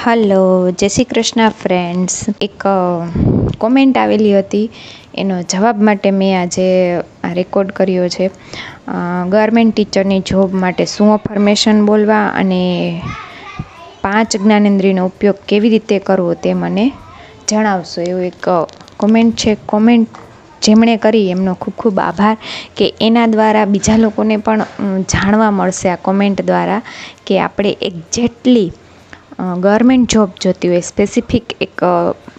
Hello, જય Shri Krishna friends. એક comment આવેલી હતી, એનો જવાબ માટે મેં આજે આ રેકોર્ડ કર્યો છે. ગવર્મેન્ટ ટીચરની જોબ માટે શું અફર્મેશન બોલવા અને 5 જ્ઞાનેન્દ્રિયનો ઉપયોગ કેવી રીતે કરવો તે મને જણાવશો, એવું એક કોમેન્ટ છે. કોમેન્ટ જેમણે કરી એમનો ખૂબ ખૂબ આભાર, કે એના દ્વારા બીજા લોકોને પણ જાણવા મળશે આ કોમેન્ટ દ્વારા કે આપણે એક્ઝેક્ટલી ગવર્મેન્ટ જોબ જોતી હોય, સ્પેસિફિક એક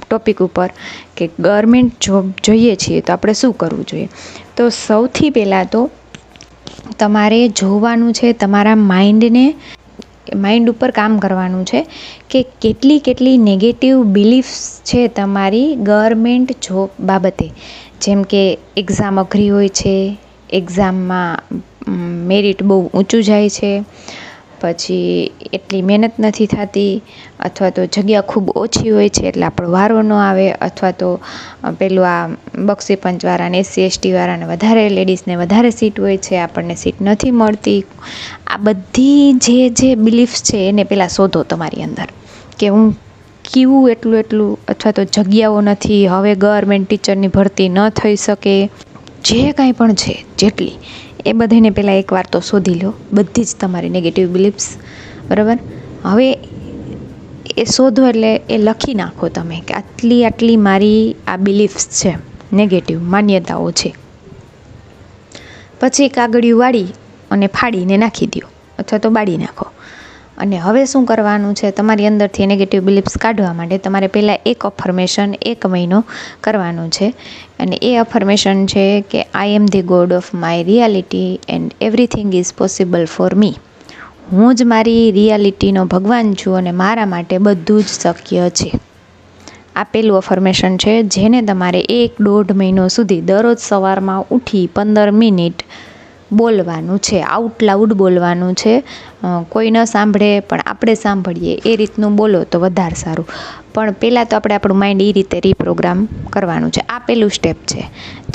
ટોપિક ઉપર કે ગવર્મેન્ટ જોબ જોઈએ છીએ તો આપણે શું કરવું જોઈએ. તો સૌથી પહેલાં તો તમારે જોવાનું છે, તમારા માઇન્ડ ઉપર કામ કરવાનું છે કે કેટલી નેગેટિવ બિલીફ્સ છે તમારી ગવર્મેન્ટ જોબ બાબતે. જેમ કે એક્ઝામ અઘરી હોય છે, એક્ઝામમાં મેરિટ બહુ ઊંચું જાય છે, પછી એટલી મહેનત નથી થતી, અથવા તો જગ્યા ખૂબ ઓછી હોય છે એટલે આપણો વારો ન આવે, અથવા તો પેલું આ બક્ષી પંચવાળા ને SC ST વાળાને વધારે, લેડીઝને વધારે સીટ હોય છે, આપણને સીટ નથી મળતી. આ બધી જે બિલીફ્સ છે એને પહેલાં શોધો તમારી અંદર, કે હું કેવું એટલું અથવા તો જગ્યાઓ નથી, હવે ગવર્મેન્ટ ટીચરની ભરતી ન થઈ શકે, જે કાંઈ પણ છે જેટલી, એ બધાને પહેલાં એકવાર તો શોધી લો, બધી જ તમારી નેગેટિવ બિલીફ્સ, બરાબર. હવે એ શોધો એટલે એ લખી નાખો તમે કે આટલી મારી આ બિલીફ્સ છે, નેગેટિવ માન્યતાઓ છે. પછી કાગળિયું વાળી અને ફાડીને નાખી દો, અથવા તો બાળી નાખો. અને હવે શું કરવાનું છે, તમારી અંદરથી નેગેટિવ બિલીફ્સ કાઢવા માટે તમારે પહેલાં એક અફર્મેશન 1 મહિનો કરવાનું છે. અને એ અફર્મેશન છે કે I am the god of my reality and everything is possible for me. હું જ મારી રિયાલિટીનો ભગવાન છું અને મારા માટે બધું જ શક્ય છે. આ પહેલું અફર્મેશન છે, જેને તમારે 1-1.5 મહિનો સુધી દરરોજ સવારમાં ઉઠી 15 મિનિટ બોલવાનું છે, આઉટ લાઉડ બોલવાનું છે. કોઈ ન સાંભળે પણ આપણે સાંભળીએ એ રીતનું બોલો તો વધારે સારું. પણ પહેલાં તો આપણે આપણું માઇન્ડ એ રીતે રીપ્રોગ્રામ કરવાનું છે. આ પહેલું સ્ટેપ છે,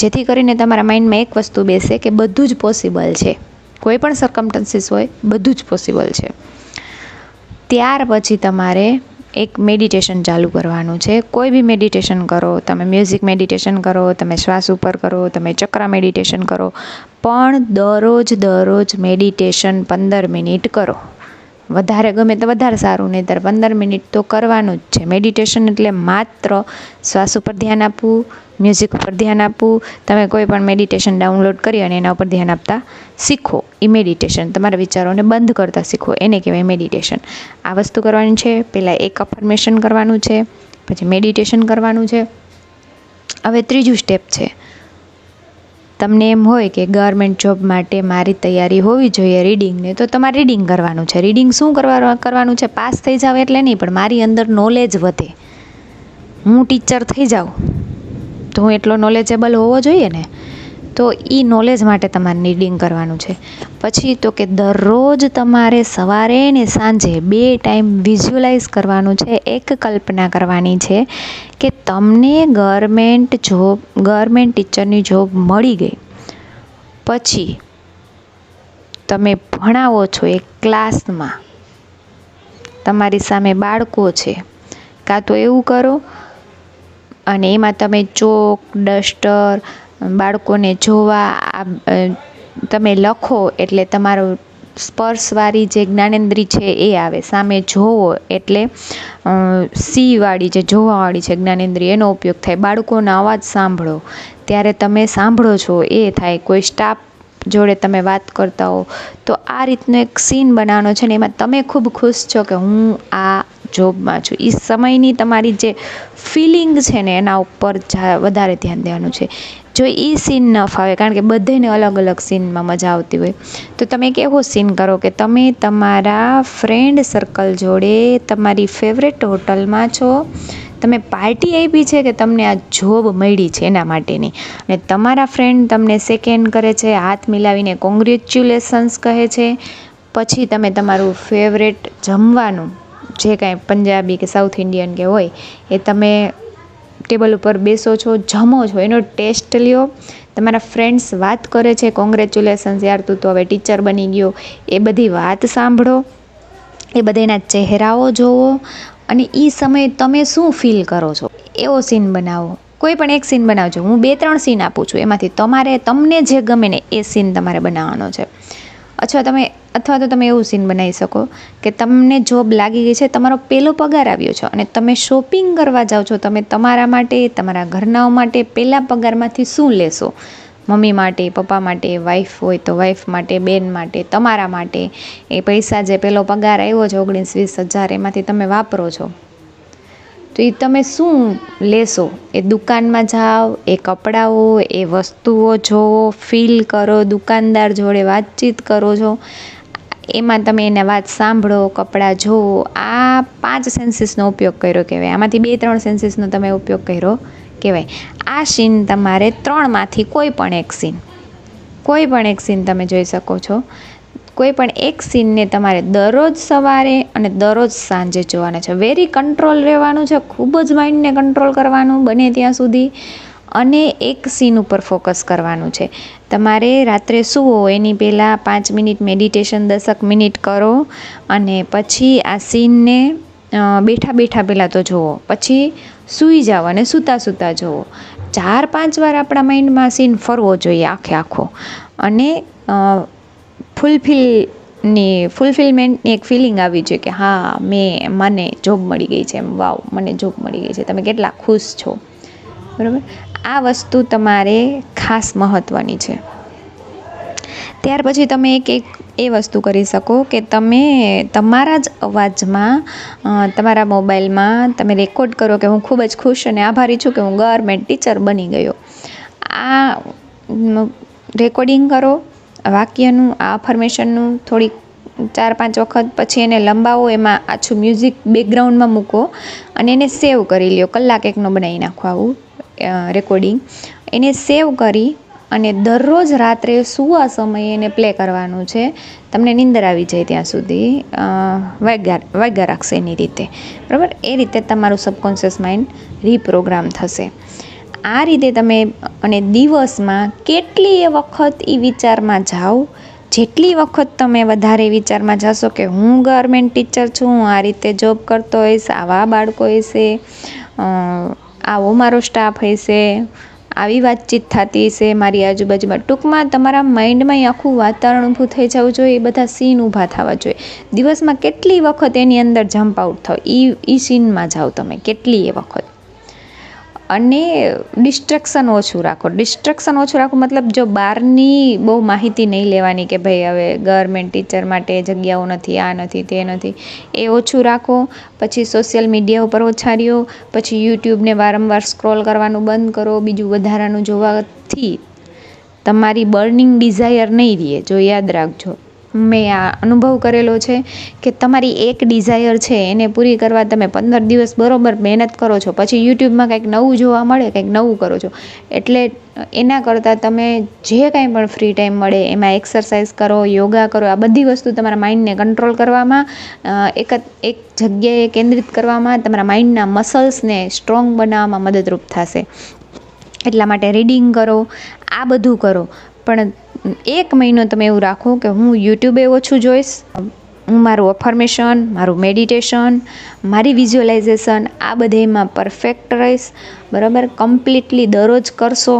જેથી કરીને તમારા માઇન્ડમાં એક વસ્તુ બેસે કે બધું જ પોસિબલ છે, કોઈ પણ સર્કમસ્ટન્સીસ હોય બધું જ પોસિબલ છે. ત્યાર પછી તમારે એક મેડિટેશન ચાલુ કરવાનું છે. કોઈ બી મેડિટેશન કરો, તમે મ્યુઝિક મેડિટેશન કરો, તમે શ્વાસ ઉપર કરો, તમે ચક્ર મેડિટેશન કરો, પણ દરરોજ મેડિટેશન 15 મિનિટ કરો. વધારે ગમે તો વધારે સારું, નહીંતર 15 મિનિટ તો કરવાનું જ છે. મેડિટેશન એટલે માત્ર શ્વાસ ઉપર ધ્યાન આપવું, મ્યુઝિક ઉપર ધ્યાન આપવું. તમે કોઈ પણ મેડિટેશન ડાઉનલોડ કરી અને એના ઉપર ધ્યાન આપતા શીખો, એ મેડિટેશન. તમારા વિચારોને બંધ કરતા શીખો, એને કહેવાય મેડિટેશન. આ વસ્તુ કરવાની છે. પહેલાં એક અફર્મેશન કરવાનું છે, પછી મેડિટેશન કરવાનું છે. હવે ત્રીજું સ્ટેપ છે, તમને એમ હોય કે ગવર્મેન્ટ જોબ માટે મારી તૈયારી હોવી જોઈએ રીડિંગને, તો તમારે રીડિંગ કરવાનું છે. રીડિંગ શું કરવાનું છે, પાસ થઈ જાવ એટલે નહીં, પણ મારી અંદર નોલેજ વધે. હું ટીચર થઈ જાઉં તો હું એટલો નોલેજેબલ હોવો જોઈએ ને, તો એ નોલેજ માટે તમારે રીડિંગ કરવાનું છે. પછી તો કે દરરોજ તમારે સવારે ને સાંજે 2 ટાઈમ વિઝ્યુઅલાઇઝ કરવાનું છે. એક કલ્પના કરવાની છે કે તમને ગવર્મેન્ટ ટીચરની જોબ મળી ગઈ, પછી તમે ભણાવો છો એક ક્લાસમાં, તમારી સામે બાળકો છે, કાં તો એવું કરો અને એમાં તમે ચોક, ડસ્ટર, બાળકોને જોવા તમે લખો એટલે તમારું સ્પર્શવાળી જે જ્ઞાનેન્દ્રિય છે એ આવે. સામે જોવો એટલે વાળી જે જોવાવાળી છે જ્ઞાનેન્દ્રિય, એનો ઉપયોગ થાય. બાળકોનો અવાજ સાંભળો ત્યારે તમે સાંભળો છો એ થાય. કોઈ સ્ટાફ જોડે તમે વાત કરતા હો તો આ રીતનો એક સીન બનાવવાનો છે ને, એમાં તમે ખૂબ ખુશ છો કે હું આ જોબમાં છું. એ સમયની તમારી જે ફિલિંગ છે ને એના ઉપર વધારે ધ્યાન દેવાનું છે. જો એ સીન ન ફાવે, કારણ કે બધાને અલગ અલગ સીનમાં મજા આવતી હોય, તો તમે એક એવો સીન કરો કે તમે તમારા ફ્રેન્ડ સર્કલ જોડે તમારી ફેવરેટ હોટલમાં છો, તમે પાર્ટી આપી છે કે તમને આ જોબ મળી છે એના માટેની, અને તમારા ફ્રેન્ડ તમને સેકન્ડ કરે છે, હાથ મિલાવીને કોંગ્રેચ્યુલેશન્સ કહે છે. પછી તમે તમારું ફેવરેટ જમવાનું, જે કાંઈ પંજાબી કે સાઉથ ઇન્ડિયન કે હોય, એ તમે ટેબલ ઉપર બેસો છો, જમો છો, એનો ટેસ્ટ લ્યો. તમારા ફ્રેન્ડ્સ વાત કરે છે, કોંગ્રેચ્યુલેશન્સ યાર તું તો હવે ટીચર બની ગયો, એ બધી વાત સાંભળો, એ બધાના ચહેરાઓ જોવો. અને એ સમયે તમે શું ફીલ કરો છો એવો સીન બનાવો. કોઈ પણ એક સીન બનાવજો. હું 2-3 સીન આપું છું, એમાંથી તમને જે ગમે ને એ સીન તમારે બનાવવાનો છે. અથવા તો તમે એવું સીન બનાવી શકો કે તમને જોબ લાગી ગઈ છે, તમારો પહેલો પગાર આવ્યો છે અને તમે શોપિંગ કરવા જાઓ છો. તમે તમારા માટે, તમારા ઘરનાઓ માટે પહેલા પગારમાંથી શું લેશો? મમ્મી માટે, પપ્પા માટે, વાઈફ હોય તો વાઈફ માટે, બેન માટે, તમારા માટે એ પૈસા જે પહેલો પગાર આવ્યો છે 19-20 હજાર, એમાંથી તમે વાપરો છો, તો એ તમે શું લેશો? એ દુકાનમાં જાઓ, એ કપડાઓ, એ વસ્તુઓ જોવો, ફીલ કરો, દુકાનદાર જોડે વાતચીત કરો છો, એમાં તમે એને વાત સાંભળો, કપડાં જોવો. આ 5 સેન્સીસનો ઉપયોગ કર્યો કહેવાય. આમાંથી 2-3 સેન્સીસનો તમે ઉપયોગ કર્યો કહેવાય. આ સીન તમારે 3માંથી કોઈ પણ એક સીન તમે જોઈ શકો છો. કોઈ પણ એક સીનને તમારે દરરોજ સવારે અને દરરોજ સાંજે જોવાના છે. વેરી કંટ્રોલ રહેવાનું છે, ખૂબ જ માઇન્ડને કંટ્રોલ કરવાનું બને ત્યાં સુધી, અને એક સીન ઉપર ફોકસ કરવાનું છે. તમારે રાત્રે સૂવો એની પહેલાં 5 મિનિટ મેડિટેશન 10 મિનિટ કરો, અને પછી આ સીનને બેઠા પહેલાં તો જુઓ, પછી સૂઈ જાઓ અને સૂતા જુઓ. 4-5 વાર આપણા માઇન્ડમાં સીન ફરવો જોઈએ આખો, અને ફૂલફિલમેન્ટની એક ફિલિંગ આવી જોઈએ કે હા, મને જોબ મળી ગઈ છે, એમ વાવ, મને જોબ મળી ગઈ છે. તમે કેટલા ખુશ છો, બરાબર? આ વસ્તુ તમારે ખાસ મહત્ત્વની છે. ત્યાર પછી તમે એક એ વસ્તુ કરી શકો કે તમે તમારા જ અવાજમાં તમારા મોબાઈલમાં તમે રેકોર્ડ કરો કે હું ખૂબ જ ખુશ અને આભારી છું કે હું ગવર્મેન્ટ ટીચર બની ગયો. આ રેકોર્ડિંગ કરો વાક્યનું, આ અફર્મેશનનું, થોડીક 4-5 વખત, પછી એને લંબાવો, એમાં આછું મ્યુઝિક બેકગ્રાઉન્ડમાં મૂકો અને એને સેવ કરી લ્યો. કલાક એકનો બનાવી નાખો આવું રેકોર્ડિંગ. એને સેવ કરી અને દરરોજ રાત્રે સૂવા સમયે એને પ્લે કરવાનું છે. તમને નીંદર આવી જાય ત્યાં સુધી વાગ્યા રાખશે એની રીતે, બરાબર? એ રીતે તમારું સબકોન્શિયસ માઇન્ડ રીપ્રોગ્રામ થશે. આ રીતે તમે, અને દિવસમાં કેટલીય વખત એ વિચારમાં જાઓ. જેટલી વખત તમે વધારે વિચારમાં જશો કે હું ગવર્મેન્ટ ટીચર છું, હું આ રીતે જોબ કરતો હોઈશ, આવા બાળકો હશે, આવો મારો સ્ટાફ હશે, આવી વાતચીત થતી હશે મારી આજુબાજુમાં, ટૂંકમાં તમારા માઇન્ડમાં આખું વાતાવરણ ઊભું થઈ જવું જોઈએ. એ બધા સીન ઊભા થવા જોઈએ. દિવસમાં કેટલી વખત એની અંદર જમ્પ આઉટ થાવ, એ સીનમાં જાઓ તમે કેટલીય વખત. અને ડિસ્ટ્રેક્શન ઓછું રાખો. મતલબ જો બહારની બહુ માહિતી નહીં લેવાની કે ભાઈ હવે ગવર્મેન્ટ ટીચર માટે જગ્યાઓ નથી, આ નથી, તે નથી, એ ઓછું રાખો. પછી સોશિયલ મીડિયા ઉપર ઓછા રહ્યો. પછી યુટ્યુબને વારંવાર સ્ક્રોલ કરવાનું બંધ કરો. બીજું વધારાનું જોવાથી તમારી બર્નિંગ ડિઝાયર નહીં રહે. જો યાદ રાખજો, મેં આ અનુભવ કરેલો છે કે તમારી એક ડિઝાયર છે એને પૂરી કરવા તમે 15 દિવસ બરોબર મહેનત કરો છો, પછી યુટ્યુબમાં કંઈક નવું જોવા મળે, કંઈક નવું કરો છો. એટલે એના કરતાં તમે જે કાંઈ પણ ફ્રી ટાઈમ મળે એમાં એક્સરસાઇઝ કરો, યોગા કરો. આ બધી વસ્તુ તમારા માઇન્ડને કંટ્રોલ કરવામાં, એક જગ્યાએ કેન્દ્રિત કરવામાં, તમારા માઇન્ડના મસલ્સને સ્ટ્રોંગ બનાવવામાં મદદરૂપ થશે. એટલા માટે રીડિંગ કરો, આ બધું કરો. પણ 1 મહિનો તમે એવું રાખો કે હું યુટ્યુબે ઓછું જોઈશ, હું મારું અફર્મેશન, મારું મેડિટેશન, મારી વિઝ્યુઅલાઇઝેશન, આ બધેમાં પરફેક્ટ રહીશ, બરાબર? કમ્પ્લીટલી દરરોજ કરશો.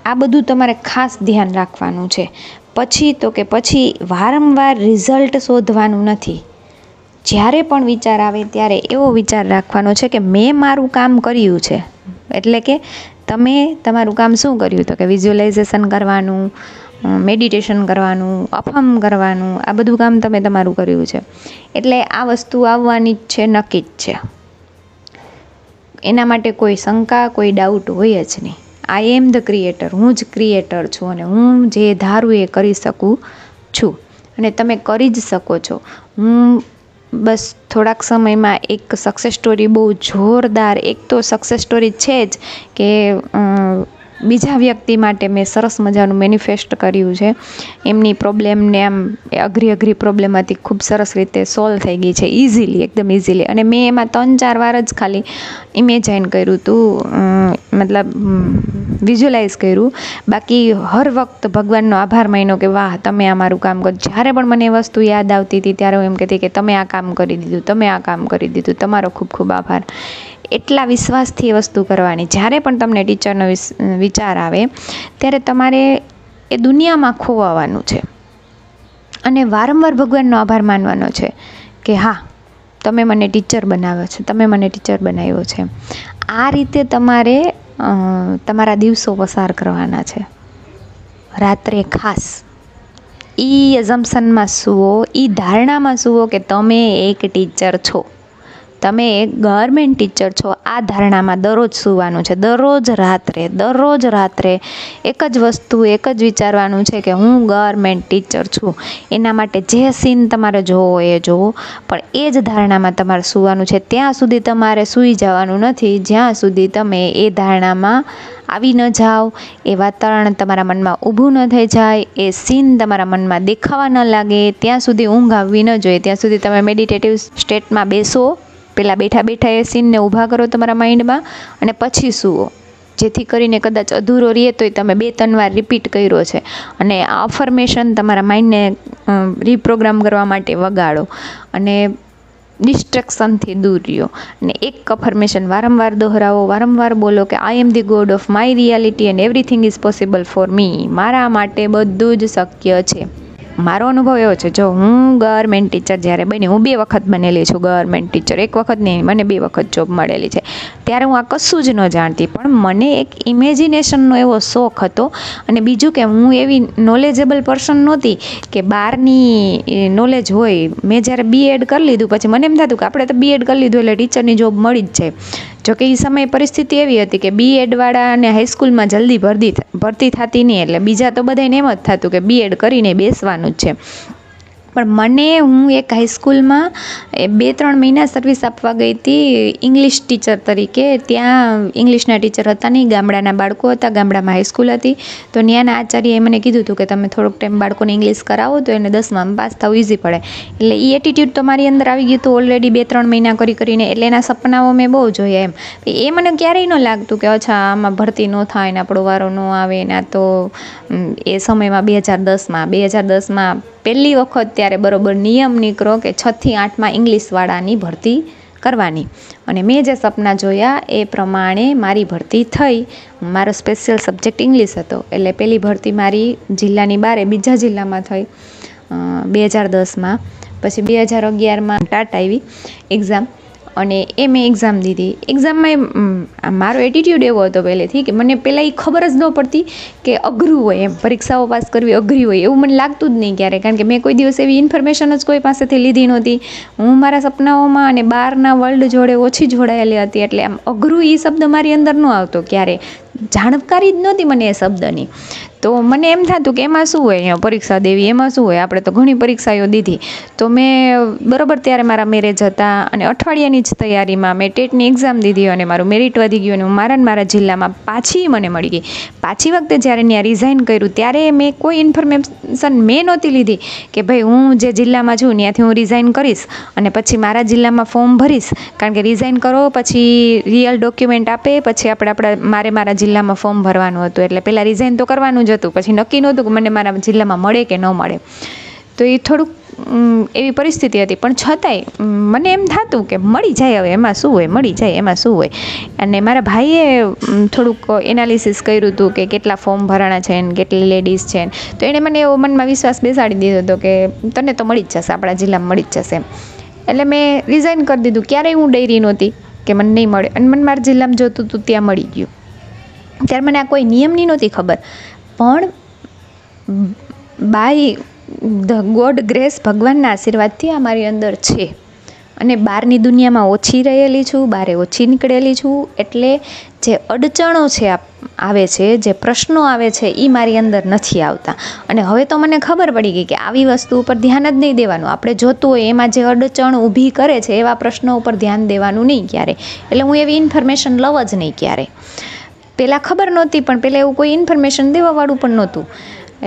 આ બધું તમારે ખાસ ધ્યાન રાખવાનું છે. પછી વારંવાર રિઝલ્ટ શોધવાનું નથી. જ્યારે પણ વિચાર આવે ત્યારે એવો વિચાર રાખવાનો છે કે મેં મારું કામ કર્યું છે. એટલે કે તમે તમારું કામ શું કર્યું? તો કે વિઝ્યુઅલાઇઝેશન કરવાનું, મેડિટેશન કરવાનું, અફર્મ કરવાનું, આ બધું કામ તમે તમારું કર્યું છે. એટલે આ વસ્તુ આવવાની જ છે, નક્કી જ છે. એના માટે કોઈ શંકા, કોઈ ડાઉટ હોય જ નહીં. આઈ એમ ધ ક્રિએટર, હું જ ક્રિએટર છું, અને હું જે ધારું એ કરી શકું છું, અને તમે કરી જ શકો છો. હું બસ થોડાક સમયમાં એક સક્સેસ સ્ટોરી, બહુ જોરદાર, એક તો સક્સેસ સ્ટોરી છે જ કે બીજા વ્યક્તિ માટે મેં સરસ મજાનું મેનિફેસ્ટ કર્યું છે. એમની પ્રોબ્લેમને આમ અઘરી પ્રોબ્લેમ હતી, ખૂબ સરસ રીતે સોલ્વ થઈ ગઈ છે, ઇઝીલી, એકદમ ઇઝીલી. અને મેં એમાં 3-4 વાર જ ખાલી ઇમેજાઇન કર્યું હતું, મતલબ વિઝ્યુલાઇઝ કર્યું. બાકી હર વખત ભગવાનનો આભાર માન્યો કે વાહ તમે આ મારું કામ કર્યું. જ્યારે પણ મને એ વસ્તુ યાદ આવતી હતી ત્યારે હું એમ કહેતી કે તમે આ કામ કરી દીધું, તમે આ કામ કરી દીધું, તમારો ખૂબ ખૂબ આભાર. એટલા વિશ્વાસથી એ વસ્તુ કરવાની. જ્યારે પણ તમને ટીચરનો વિચાર આવે ત્યારે તમારે એ દુનિયામાં ખોવાવાનું છે અને વારંવાર ભગવાનનો આભાર માનવાનો છે કે હા તમે મને ટીચર બનાવ્યો છે, તમે મને ટીચર બનાવ્યો છે. આ રીતે તમારે તમારા દિવસો પસાર કરવાના છે. રાત્રે ખાસ એ એઝમ્પશનમાં સૂવો, એ ધારણામાં સૂવો કે તમે એક ટીચર છો, તમે એક ગવર્મેન્ટ ટીચર છો. આ ધારણામાં દરરોજ સૂવાનું છે. દરરોજ રાત્રે એક જ વસ્તુ, એક જ વિચારવાનું છે કે હું ગવર્મેન્ટ ટીચર છું. એના માટે જે સીન તમારે જોવો એ જોવો, પણ એ જ ધારણામાં તમારે સૂવાનું છે. ત્યાં સુધી તમારે સૂઈ જવાનું નથી જ્યાં સુધી તમે એ ધારણામાં આવી ન જાઓ, એ વાતાવરણ તમારા મનમાં ઊભું ન થઈ જાય, એ સીન તમારા મનમાં દેખાવા ન લાગે, ત્યાં સુધી ઊંઘ આવવી ન જોઈએ. ત્યાં સુધી તમે મેડિટેટિવ સ્ટેટમાં બેસો. પહેલાં બેઠા એ સીનને ઊભા કરો તમારા માઇન્ડમાં અને પછી સૂવો, જેથી કરીને કદાચ અધૂરો રહે તોય તમે 2-3 વાર રિપીટ કર્યો છે. અને આ અફર્મેશન તમારા માઇન્ડને રીપ્રોગ્રામ કરવા માટે વગાડો અને ડિસ્ટ્રેક્શનથી દૂર રહ્યો. અને એક અફર્મેશન વારંવાર દોહરાવો, વારંવાર બોલો કે I am the god of my reality and everything is possible for me. મારા માટે બધું જ શક્ય છે. મારો અનુભવ એવો છે, જો હું ગવર્મેન્ટ ટીચર જ્યારે બની, હું 2 વખત બનેલી છું ગવર્મેન્ટ ટીચર, 1 વખત નહીં, મને 2 વખત જોબ મળેલી છે. ત્યારે હું આ કશું જ ન જાણતી, પણ મને એક ઇમેજિનેશનનો એવો શોખ હતો. અને બીજું કે હું એવી નોલેજેબલ પર્સન નહોતી કે બહારની નોલેજ હોય. મેં જ્યારે BEd કરી લીધું પછી મને એમ થતું કે આપણે તો BEd કરી લીધું એટલે ટીચરની જોબ મળી જ જાય. જોકે એ સમયે પરિસ્થિતિ એવી હતી કે BEd વાળાને હાઈસ્કૂલમાં જલ્દી ભરતી થતી નહીં, એટલે બીજા તો બધાને એમ જ થતું કે BEd કરીને બેસવાનું જ છે. પણ હું એક હાઈસ્કૂલમાં 2-3 મહિના સર્વિસ આપવા ગઈ હતી ઇંગ્લિશ ટીચર તરીકે. ત્યાં ઇંગ્લિશના ટીચર હતા નહીં, ગામડાના બાળકો હતા, ગામડામાં હાઈસ્કૂલ હતી. તો ત્યાંના આચાર્યએ મને કીધું હતું કે તમે થોડોક ટાઈમ બાળકોને ઇંગ્લિશ કરાવો તો એને 10માં પાસ થવું ઇઝી પડે. એટલે એ એટીટ્યૂડ તો મારી અંદર આવી ગયું હતું ઓલરેડી 2-3 મહિના કરીને. એટલે એના સપનાઓ મેં બહુ જોયા એમ. એ મને ક્યારેય ન લાગતું કે અચ્છા આમાં ભરતી ન થાય ને આપણો વારો ન આવે ને. આ તો એ સમયમાં 2010માં પહેલી વખત ત્યારે બરોબર નિયમ નીકળો કે 6 થી 8માં ઇંગ્લિશવાળાની ભરતી કરવાની. અને મેં જે સપના જોયા એ પ્રમાણે મારી ભરતી થઈ. મારો સ્પેશિયલ સબ્જેક્ટ ઇંગ્લિશ હતો, એટલે પહેલી ભરતી મારી જિલ્લાની બહાર બીજા જિલ્લામાં થઈ 2010માં. પછી 2011માં ટાટ આવી એક્ઝામ, અને એ મેં એક્ઝામ દીધી. એક્ઝામમાં મારો એટીટ્યૂડ એવો હતો પહેલેથી કે મને પહેલાં એ ખબર જ ન પડતી કે અઘરું હોય એમ, પરીક્ષાઓ પાસ કરવી અઘરી હોય એવું મને લાગતું જ નહીં ક્યારે. કારણ કે મેં કોઈ દિવસ એવી ઇન્ફોર્મેશન જ કોઈ પાસેથી લીધી નહોતી. હું મારા સપનાઓમાં અને બહારના વર્લ્ડ જોડે ઓછી જોડાયેલી હતી, એટલે આમ અઘરું એ શબ્દ મારી અંદર ન આવતો ક્યારે. જાણકારી જ નહોતી મને એ શબ્દની. તો મને એમ થતું કે એમાં શું હોય, અહીંયા પરીક્ષા દેવી એમાં શું હોય, આપણે તો ઘણી પરીક્ષાઓ દીધી. તો મેં બરાબર ત્યારે મારા મેરેજ હતા અને અઠવાડિયાની જ તૈયારીમાં મેં ટેટની એક્ઝામ દીધી અને મારું મેરિટ વધી ગયું અને હું મારા જિલ્લામાં પાછી મને મળી ગઈ. પાછી વખતે જ્યારે ત્યાં રિઝાઇન કર્યું ત્યારે મેં કોઈ ઇન્ફોર્મેશન મેં નહોતી લીધી કે ભાઈ હું જે જિલ્લામાં છું ત્યાંથી હું રિઝાઇન કરીશ અને પછી મારા જિલ્લામાં ફોર્મ ભરીશ. કારણ કે રિઝાઇન કરો પછી રિયલ ડોક્યુમેન્ટ આપે પછી મારા જિલ્લામાં ફોર્મ ભરવાનું હતું. એટલે પહેલાં રિઝાઇન તો કરવાનું જ હતું, પછી નક્કી નહોતું કે મને મારા જિલ્લામાં મળે કે ન મળે. તો એ થોડુંક એવી પરિસ્થિતિ હતી, પણ છતાંય મને એમ થતું કે મળી જાય, હવે એમાં શું હોય, મળી જાય એમાં શું હોય. અને મારા ભાઈએ થોડુંક એનાલિસિસ કર્યું હતું કે કેટલા ફોર્મ ભરાણા છે ને કેટલી લેડીઝ છે, તો એણે મને એવો મનમાં વિશ્વાસ બેસાડી દીધો હતો કે તને તો મળી જ જશે, આપણા જિલ્લામાં મળી જ જશે. એટલે મેં રિઝાઇન કરી દીધું. ક્યારેય હું ડરી નહોતી કે મને નહીં મળે, અને મને મારા જિલ્લામાં જોતું હતું ત્યાં મળી ગયું. ત્યારે મને આ કોઈ નિયમની નહોતી ખબર, પણ બાય ધ ગોડ ગ્રેસ, ભગવાનના આશીર્વાદથી આ મારી અંદર છે. અને બહારની દુનિયામાં ઓછી રહેલી છું, બહારે ઓછી નીકળેલી છું, એટલે જે અડચણો છે આવે છે, જે પ્રશ્નો આવે છે એ મારી અંદર નથી આવતા. અને હવે તો મને ખબર પડી ગઈ કે આવી વસ્તુ ઉપર ધ્યાન જ નહીં દેવાનું. આપણે જોતું હોય એમાં જે અડચણ ઊભી કરે છે એવા પ્રશ્નો ઉપર ધ્યાન દેવાનું નહીં ક્યારે. એટલે હું એવી ઇન્ફોર્મેશન લઉં જ નહીં ક્યારે. પહેલાં ખબર નહોતી, પણ પહેલાં એવું કોઈ ઇન્ફોર્મેશન દેવાવાળું પણ નહોતું,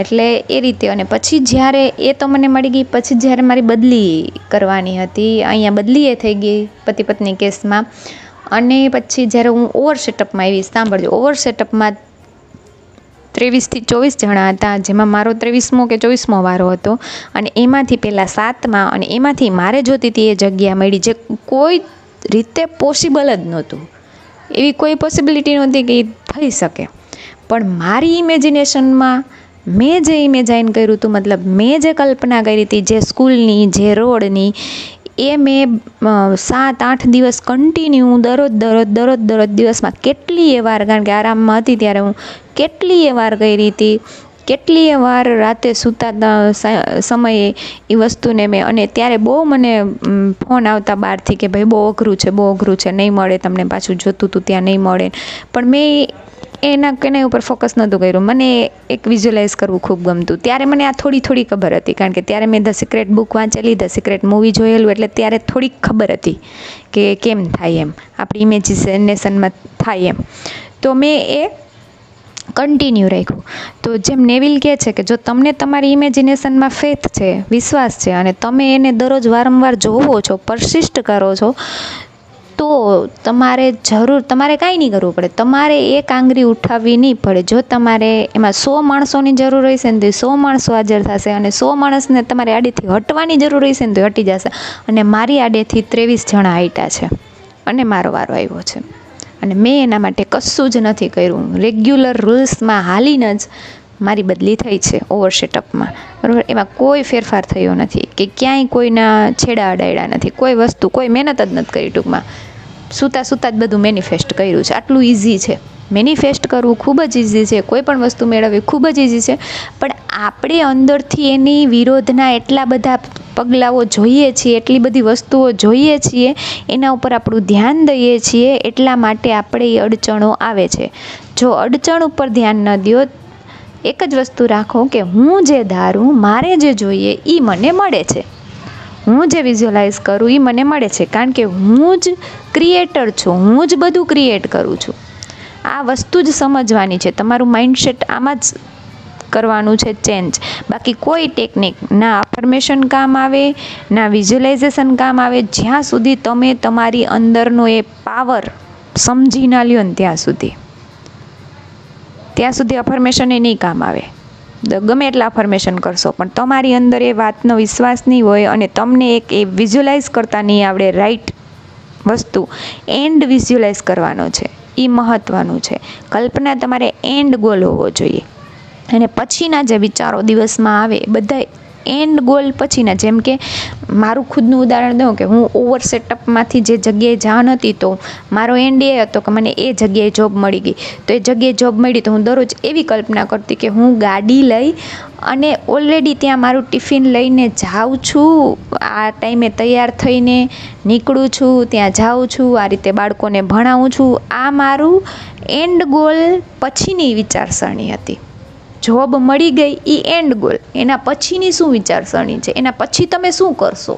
એટલે એ રીતે. અને પછી જ્યારે એ તો મને મળી ગઈ, પછી જ્યારે મારી બદલી કરવાની હતી, અહીંયા બદલી એ થઈ ગઈ પતિ પત્ની કેસમાં. અને પછી જ્યારે હું ઓવર સેટઅપમાં આવી, સાંભળજો, ઓવર સેટઅપમાં 23 થી 24 જણા હતા, જેમાં મારો 23મો કે 24મો વારો હતો. અને એમાંથી પહેલાં 7માં, અને એમાંથી મારે જોતી હતી એ જગ્યા મળી, જે કોઈ રીતે પોસિબલ જ નહોતું. એવી કોઈ પોસિબિલિટી નહોતી કે એ થઈ શકે. પણ મારી ઇમેજિનેશનમાં મેં જે ઇમેજાઇન કર્યું હતું, મતલબ મેં જે કલ્પના કરી હતી, જે સ્કૂલની, જે રોડની, એ મેં 7-8 દિવસ કન્ટિન્યુ દરરોજ દિવસમાં કેટલીય વાર, કારણ કે આરામમાં હતી ત્યારે હું કેટલીય વાર કરી હતી, કેટલીય વાર રાતે સૂતા સમયે એ વસ્તુને મેં. અને ત્યારે બહુ મને ફોન આવતા બહારથી કે ભાઈ બહુ અઘરું છે, નહીં મળે તમને, પાછું જોતું હતું ત્યાં નહીં મળે. પણ મેં એના ઉપર ફોકસ નહોતું કર્યું. મને એક વિઝ્યુઅલાઇઝ કરવું ખૂબ ગમતું. ત્યારે મને આ થોડી ખબર હતી, કારણ કે ત્યારે મેં ધ સિક્રેટ બુક વાંચેલી, ધ સિક્રેટ મૂવી જોયેલું, એટલે ત્યારે થોડીક ખબર હતી કે કેમ થાય એમ, આપણી ઇમેજિનેશનમાં થાય એમ. તો મેં એ કન્ટિન્યુ રાખ્યું. તો જેમ નેવિલ કહે છે કે જો તમને તમારી ઇમેજિનેશનમાં ફેથ છે, વિશ્વાસ છે, અને તમે એને દરરોજ વારંવાર જોવો છો, પરસિસ્ટ કરો છો, તો તમારે કાંઈ નહીં કરવું પડે. તમારે એક આંગળી ઉઠાવવી નહીં પડે. જો તમારે એમાં 100 માણસોની જરૂર હશે ને તો 100 માણસો હાજર થશે, અને 100 માણસને તમારે આડેથી હટવાની જરૂર હશે ને તો હટી જશે. અને મારી આડેથી 23 જણા હટ્યા છે, અને મારો વારો આવ્યો છે. અને મેં એના માટે કશું જ નથી કર્યું. રેગ્યુલર રૂલ્સમાં હાલીને જ મારી બદલી થઈ છે ઓવર સેટઅપમાં, બરાબર. એમાં કોઈ ફેરફાર થયો નથી, કે ક્યાંય કોઈના છેડા અડાડ્યા નથી, કોઈ વસ્તુ, કોઈ મહેનત જ નથી કરી. ટૂંકમાં સૂતા જ બધું મેનિફેસ્ટ કર્યું છે. આટલું ઇઝી છે. મેનિફેસ્ટ કરવું ખૂબ જ ઇઝી છે, કોઈ પણ વસ્તુ મેળવવી ખૂબ જ ઇઝી છે. પણ આપણે અંદરથી એની વિરોધના એટલા બધા પગલાઓ જોઈએ છીએ, એટલી બધી વસ્તુઓ જોઈએ છીએ, એના ઉપર આપણું ધ્યાન દઈએ છીએ, એટલા માટે આપણે એ અડચણો આવે છે. જો અડચણ ઉપર ધ્યાન ન દો, એક જ વસ્તુ રાખો કે હું જે ધારું, મારે જે જોઈએ એ મને મળે છે, હું જે વિઝ્યુઅલાઇઝ કરું એ મને મળે છે, કારણ કે હું જ ક્રિએટર છું, હું જ બધું ક્રિએટ કરું છું. આ વસ્તુ જ સમજવાની છે. તમારું માઇન્ડસેટ આમાં જ કરવાનું છે ચેન્જ. બાકી કોઈ ટેકનિક ના અફર્મેશન કામ આવે, ના વિઝ્યુઅલાઇઝેશન કામ આવે, જ્યાં સુધી તમે તમારી અંદરનો એ પાવર સમજી ના લ્યો ને ત્યાં સુધી અફર્મેશન એ નહીં કામ આવે. ગમે એટલા અફર્મેશન કરશો, પણ તમારી અંદર એ વાતનો વિશ્વાસ નહીં હોય, અને તમને એક એ વિઝ્યુઅલાઇઝ કરતા નહીં આવડે રાઈટ વસ્તુ, એન્ડ વિઝ્યુઅલાઇઝ કરવાનો છે, એ મહત્ત્વનું છે. કલ્પના તમારે એન્ડ ગોલ હોવો જોઈએ, અને પછીના જે વિચારો દિવસમાં આવે બધા એન્ડ ગોલ પછીના. જેમ કે મારું ખુદનું ઉદાહરણ દઉં કે હું ઓવર સેટઅપમાંથી જે જગ્યાએ જાણ હતી, તો મારો એન્ડ એ હતો કે મને એ જગ્યાએ જોબ મળી ગઈ. તો એ જગ્યાએ જોબ મળી તો હું દરરોજ એવી કલ્પના કરતી કે હું ગાડી લઈ અને ઓલરેડી ત્યાં મારું ટિફિન લઈને જાઉં છું, આ ટાઈમે તૈયાર થઈને નીકળું છું, ત્યાં જાઉં છું, આ રીતે બાળકોને ભણાવું છું. આ મારું એન્ડ ગોલ પછીની વિચારસરણી હતી. જોબ મળી ગઈ એ એન્ડ ગોલ, એના પછીની શું વિચારસરણી છે, એના પછી તમે શું કરશો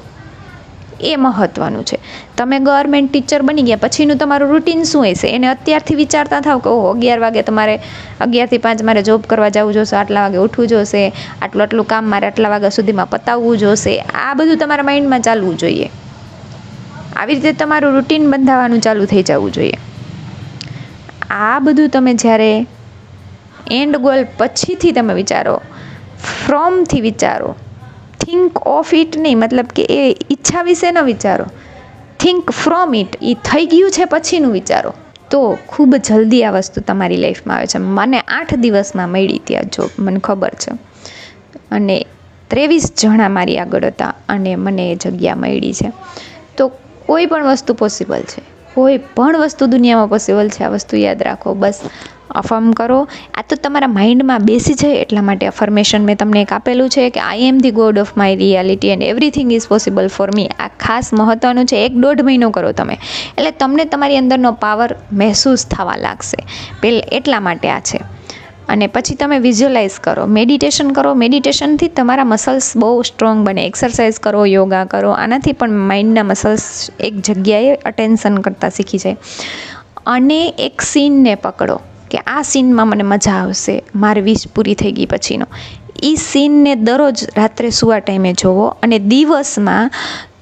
એ મહત્ત્વનું છે. તમે ગવર્મેન્ટ ટીચર બની ગયા પછીનું તમારું રૂટીન શું હશે, એને અત્યારથી વિચારતા થાવ કે ઓહો 11 વાગે તમારે 11 થી 5 મારે જોબ કરવા જવું જોશે, આટલા વાગે ઉઠવું જોશે, આટલું કામ મારે આટલા વાગ્યા સુધીમાં પતાવવું જોશે. આ બધું તમારા માઇન્ડમાં ચાલવું જોઈએ. આવી રીતે તમારું રૂટીન બંધાવવાનું ચાલુ થઈ જવું જોઈએ. આ બધું તમે જ્યારે એન્ડ ગોલ પછીથી તમે વિચારો, ફ્રોમથી વિચારો, થિંક ઓફ ઇટ નહીં, મતલબ કે એ ઈચ્છા વિશે ન વિચારો, થિંક ફ્રોમ ઇટ, એ થઈ ગયું છે પછીનું વિચારો, તો ખૂબ જલ્દી આ વસ્તુ તમારી લાઈફમાં આવે છે. મને 8 દિવસમાં મળી ત્યાં જોબ, મને ખબર છે, અને 23 જણા મારી આગળ હતા, અને મને એ જગ્યા મળી છે. તો કોઈ પણ વસ્તુ પોસિબલ છે, કોઈ પણ વસ્તુ દુનિયામાં પોસિબલ છે. આ વસ્તુ યાદ રાખો. બસ અફર્મ કરો. આ તો તમારા માઇન્ડમાં બેસી જાય એટલા માટે અફર્મેશન મેં તમને એક આપેલું છે કે I am the god of my reality and everything is possible for me. આ ખાસ મહત્ત્વનું છે. 1-1.5 મહિનો કરો તમે, એટલે તમને તમારી અંદરનો પાવર મહેસૂસ થવા લાગશે. એટલા માટે આ છે. અને પછી તમે વિઝ્યુઅલાઇઝ કરો, મેડિટેશન કરો. મેડિટેશનથી તમારા મસલ્સ બહુ સ્ટ્રોંગ બને. એક્સરસાઇઝ કરો, યોગા કરો, આનાથી પણ માઇન્ડના મસલ્સ એક જગ્યાએ અટેન્શન કરતાં શીખી જાય. અને એક સીનને પકડો, કે આ સીનમાં મને મજા આવશે, મારી વિશ પૂરી થઈ ગઈ પછીનો. એ સીનને દરરોજ રાત્રે સૂવા ટાઈમે જોવો અને દિવસમાં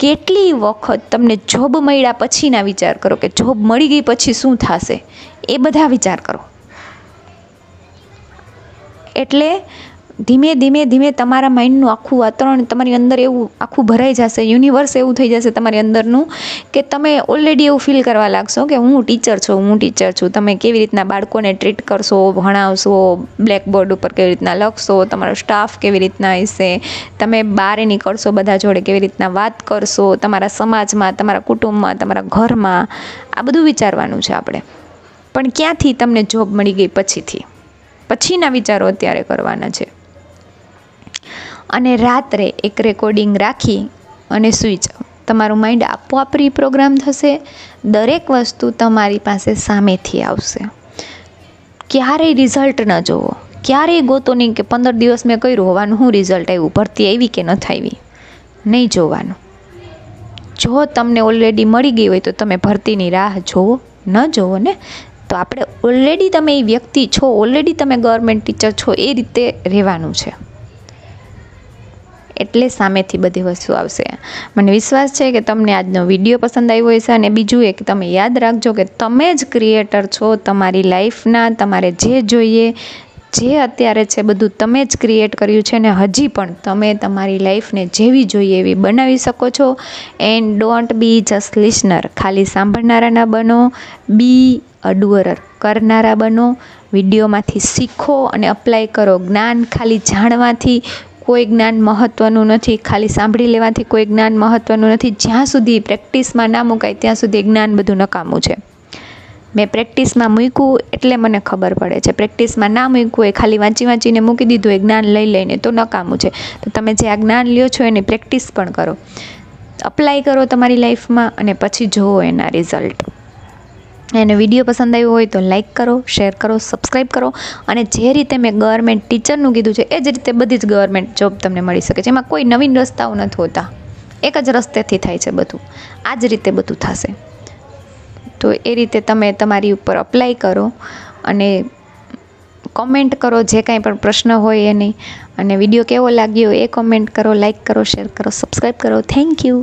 કેટલી વખત તમને જોબ મળ્યા પછીના વિચાર કરો કે જોબ મળી ગઈ પછી શું થશે, એ બધા વિચાર કરો. એટલે ધીમે ધીમે ધીમે તમારા માઇન્ડનું આખું વાતાવરણ તમારી અંદર એવું આખું ભરાઈ જશે, યુનિવર્સ એવું થઈ જશે તમારી અંદરનું કે તમે ઓલરેડી એવું ફીલ કરવા લાગશો કે હું ટીચર છું. તમે કેવી રીતના બાળકોને ટ્રીટ કરશો, ભણાવશો, બ્લેકબોર્ડ ઉપર કેવી રીતના લખશો, તમારો સ્ટાફ કેવી રીતના હશે, તમે બહાર નીકળશો બધા જોડે કેવી રીતના વાત કરશો, તમારા સમાજમાં, તમારા કુટુંબમાં, તમારા ઘરમાં, આ બધું વિચારવાનું છે આપણે. પણ ક્યાંથી? તમને જોબ મળી ગઈ પછીના વિચારો અત્યારે કરવાના છે. અને રાત્રે એક રેકોર્ડિંગ રાખી અને સૂઈ જાઓ. તમારું માઇન્ડ આપોઆપ રીપ્રોગ્રામ થશે. દરેક વસ્તુ તમારી પાસે સામેથી આવશે. ક્યારેય રિઝલ્ટ ન જોવો, ક્યારેય ગોતો નહીં કે 15 દિવસ મેં કર્યું હોવાનું શું રિઝલ્ટ આવ્યું, ભરતી આવી કે નથી આવી, નહીં જોવાનું. જો તમને ઓલરેડી મળી ગઈ હોય તો તમે ભરતીની રાહ જોવો, ન જોવો ને. તો આપણે ઓલરેડી તમે એ વ્યક્તિ છો, ઓલરેડી તમે ગવર્મેન્ટ ટીચર છો, એ રીતે રહેવાનું છે. એટલે સામેથી બધી વસ્તુ આવશે. મને વિશ્વાસ છે કે તમને આજનો વિડીયો પસંદ આવ્યો હશે. અને બીજું એક તમે યાદ રાખજો કે તમે જ ક્રિએટર છો તમારી લાઈફના. તમારે જે જોઈએ, જે અત્યારે છે બધું તમે જ ક્રિએટ કર્યું છે ને હજી પણ તમે તમારી લાઈફને જેવી જોઈએ એવી બનાવી શકો છો. And don't be just listener, ખાલી સાંભળનારા ના બનો, બી અ ડુઅરર, કરનારા બનો. વિડીયોમાંથી શીખો અને અપ્લાય કરો. જ્ઞાન ખાલી જાણવાથી કોઈ જ્ઞાન મહત્ત્વનું નથી, ખાલી સાંભળી લેવાથી કોઈ જ્ઞાન મહત્ત્વનું નથી. જ્યાં સુધી પ્રેક્ટિસમાં ના મુકાય ત્યાં સુધી જ્ઞાન બધું નકામું છે. મેં પ્રેક્ટિસમાં મૂક્યું એટલે મને ખબર પડે છે. પ્રેક્ટિસમાં ના મૂક્યું એ ખાલી વાંચીને મૂકી દીધું એ જ્ઞાન લઈને તો નકામું છે. તો તમે જે આ જ્ઞાન લ્યો છો એની પ્રેક્ટિસ પણ કરો, અપ્લાય કરો તમારી લાઈફમાં અને પછી જુઓ એના રિઝલ્ટ. એને વિડીયો પસંદ આવ્યો હોય તો લાઇક કરો, શેર કરો, સબસ્ક્રાઈબ કરો. અને જે રીતે મેં ગવર્મેન્ટ ટીચરનું કીધું છે એ જ રીતે બધી જ ગવર્મેન્ટ જોબ તમને મળી શકે છે. એમાં કોઈ નવીન રસ્તાઓ નથી હોતા, એક જ રસ્તેથી થાય છે બધું. આ જ રીતે બધું થશે. તો એ રીતે તમે તમારી ઉપર અપ્લાય કરો અને કોમેન્ટ કરો જે કાંઈ પણ પ્રશ્ન હોય એની. અને વિડીયો કેવો લાગ્યો એ કોમેન્ટ કરો, લાઇક કરો, શેર કરો, સબસ્ક્રાઈબ કરો. Thank you.